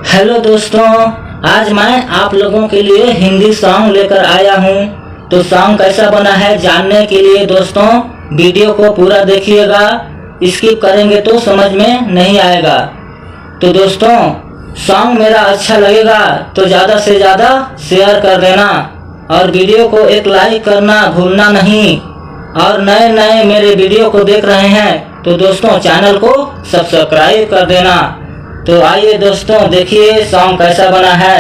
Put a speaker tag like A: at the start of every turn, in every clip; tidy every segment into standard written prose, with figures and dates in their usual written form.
A: Hello दोस्तों, आज मैं आप लोगों के लिए हिंदी सॉन्ग लेकर आया हूँ। तो सॉन्ग कैसा बना है जानने के लिए दोस्तों वीडियो को पूरा देखिएगा। स्किप करेंगे तो समझ में नहीं आएगा। तो दोस्तों सॉन्ग मेरा अच्छा लगेगा तो ज़्यादा से ज़्यादा शेयर कर देना और वीडियो को एक लाइक करना भूलना नहीं। और नए नए मेरे वीडियो को देख रहे हैं तो दोस्तों चैनल को सब्सक्राइब कर देना। तो आइए दोस्तों देखिए सॉन्ग कैसा बना है।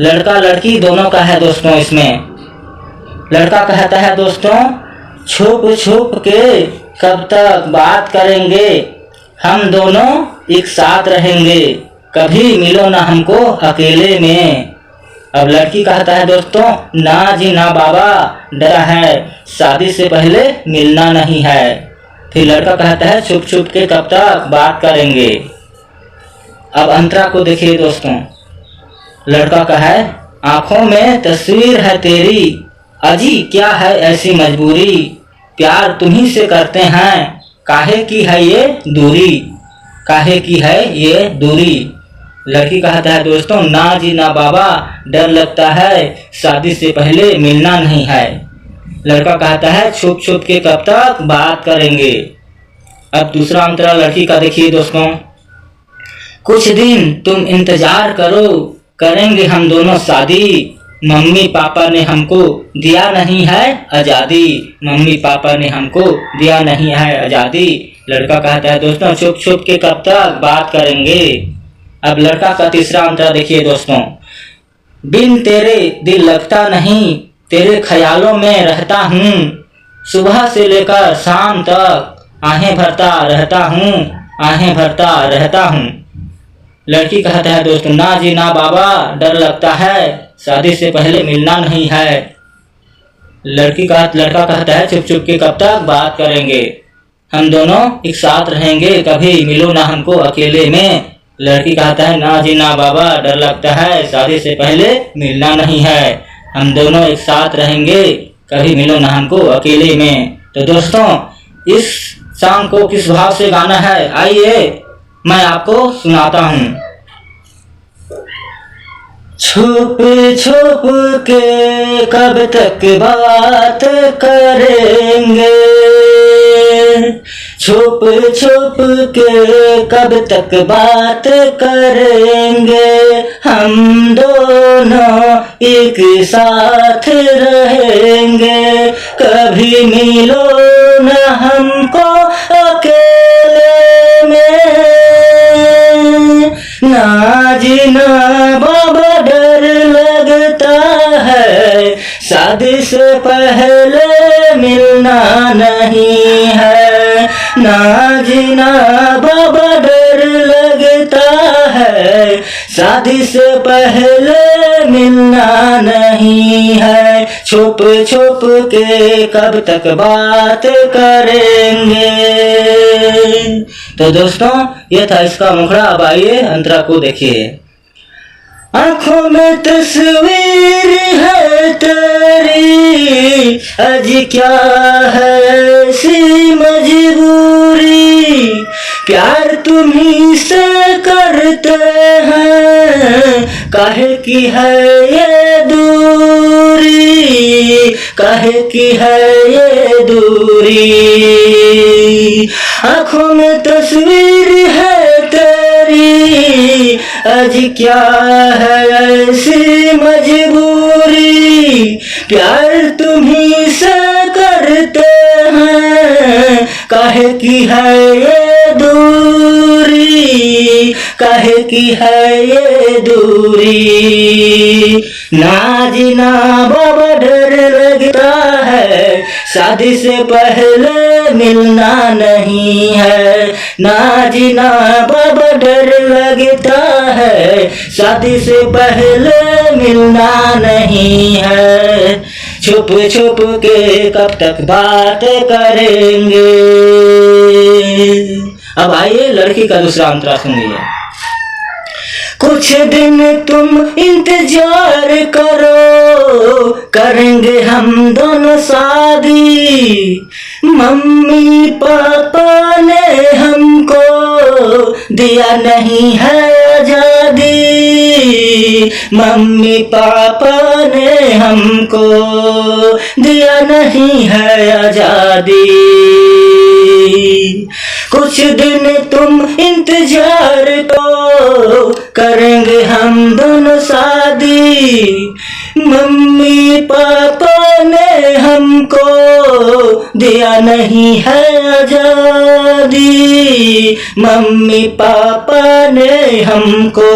A: लड़का लड़की दोनों का है दोस्तों। इसमें लड़का कहता है दोस्तों, छुप छुप के कब तक बात करेंगे, हम दोनों एक साथ रहेंगे, कभी मिलो ना हमको अकेले में। अब लड़की कहता है दोस्तों, ना जी ना बाबा डरा है, शादी से पहले मिलना नहीं है। फिर लड़का कहता है, छुप छुप के कब तक बात करेंगे। अब अंतरा को देखिए दोस्तों। लड़का का है, आंखों में तस्वीर है तेरी, अजी क्या है ऐसी मजबूरी, प्यार तुम्ही से करते हैं, काहे की है ये दूरी, काहे की है ये दूरी। लड़की कहता है दोस्तों, ना जी ना बाबा डर लगता है, शादी से पहले मिलना नहीं है। लड़का कहता है, छुप छुप के कब तक बात करेंगे। अब दूसरा अंतरा लड़की का देखिए दोस्तों। कुछ दिन तुम इंतजार करो, करेंगे हम दोनों शादी, मम्मी पापा ने हमको दिया नहीं है आज़ादी, मम्मी पापा ने हमको दिया नहीं है आज़ादी। लड़का कहता है दोस्तों, छुप छुप के कब तक बात करेंगे। अब लड़का का तीसरा अंतरा देखिए दोस्तों। बिन तेरे दिल लगता नहीं, तेरे ख्यालों में रहता हूँ, सुबह से लेकर शाम तक आहें भरता रहता हूँ, आहें भरता रहता हूँ। लड़की कहता है दोस्तों, ना जी ना बाबा डर लगता है, शादी से पहले मिलना नहीं है। लड़का कहता है, छुप छुप के कब तक बात करेंगे, हम दोनों एक साथ रहेंगे, कभी मिलो ना हमको अकेले में। लड़की कहता है, ना जी ना बाबा डर लगता है, शादी से पहले मिलना नहीं है, हम दोनों एक साथ रहेंगे, कभी मिलो ना हमको अकेले में। तो दोस्तों इस सॉन्ग को किस भाव से गाना है आइए मैं आपको सुनाता हूँ। छुप छुप के कब तक बात करेंगे, छुप छुप के कब तक बात करेंगे, हम दोनों एक साथ रहेंगे, कभी मिलो न हमको अकेले में। ना जी ना बाबा डर लगता है, शादी से पहले मिलना नहीं है। ना जी ना बाबा डर लगता है, शादी से पहले मिलना नहीं है, छुप छुप के कब तक बात करेंगे। तो दोस्तों ये था इसका मुखड़ा। अब आइए अंतरा को देखिए। आंखों में तस्वीर है तेरी, आज क्या है ऐसी मजबूरी, प्यार तुम्ही से करते हैं, काहे की है ये दूरी, काहे की है ये दूरी। आंखों में तस्वीर है तेरी, आज क्या है ऐसी मजबूरी, प्यार तुम्ही से करते हैं, काहे की है ये दूरी, काहे की है ये दूरी। ना जी ना बाबा डर लगता है, शादी से पहले मिलना नहीं है। ना जी ना बाबा डर लगता है, शादी से पहले मिलना नहीं है, छुप छुप के कब तक बात करेंगे। अब आइए लड़की का दूसरा अंतरा सुनिए। कुछ दिन तुम इंतजार करो, करेंगे हम दोनों शादी, मम्मी पापा ने हमको दिया नहीं है आजादी, मम्मी पापा ने हमको दिया नहीं है आजादी। कुछ दिन तुम इंतजार तो करेंगे हम दोनों शादी, मम्मी पापा ने हमको दिया नहीं है आजादी, मम्मी पापा ने हमको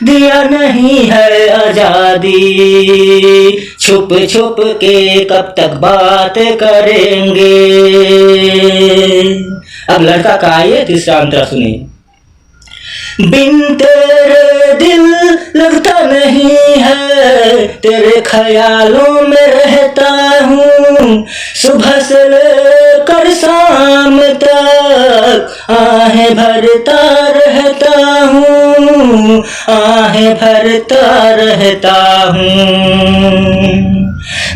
A: दिया नहीं है आजादी। छुप छुप के कब तक बात करेंगे। अब लड़का का आइए तीसरा अंतरा सुनिए। बिन तेरे दिल लगता नहीं है, तेरे ख्यालों में रहता हूँ, सुबह से लेकर शाम तक आहें भरता रहता हूँ, आहें भरता रहता हूँ।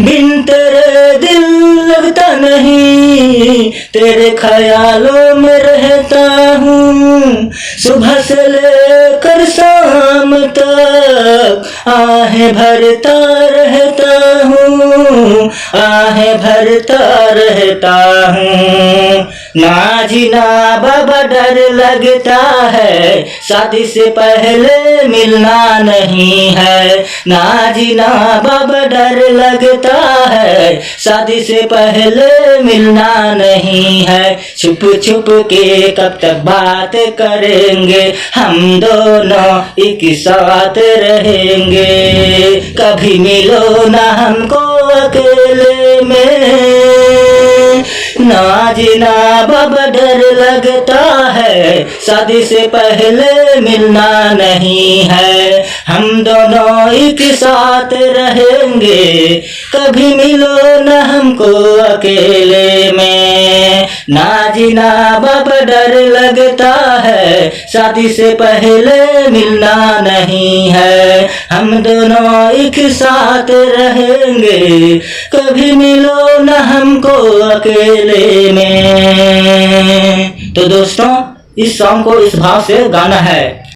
A: बिन तेरे दिल लगता नहीं, तेरे ख्यालों में रहता हूँ, सुबह से लेकर शाम तक आहें भरता रहता हूँ, आहें भरता रहता हूँ। ना जीना बाबा डर लगता है, शादी से पहले मिलना नहीं है, ना जीना बाबा डर लगता है, शादी से पहले मिलना नहीं है। छुप छुप के कब तक बात करेंगे, हम दोनों एक साथ रहेंगे, कभी मिलो ना हमको अकेले में, ना जीना बाबा डर लगता है, शादी से पहले मिलना नहीं है, हम दोनों एक साथ रहेंगे, कभी मिलो न हमको अकेले में, ना जीना बाबा डर लगता है, शादी से पहले मिलना नहीं है, हम दोनों एक साथ रहेंगे, कभी मिलो न हमको अकेले में। तो दोस्तों इस सॉन्ग को इस भाव से गाना है।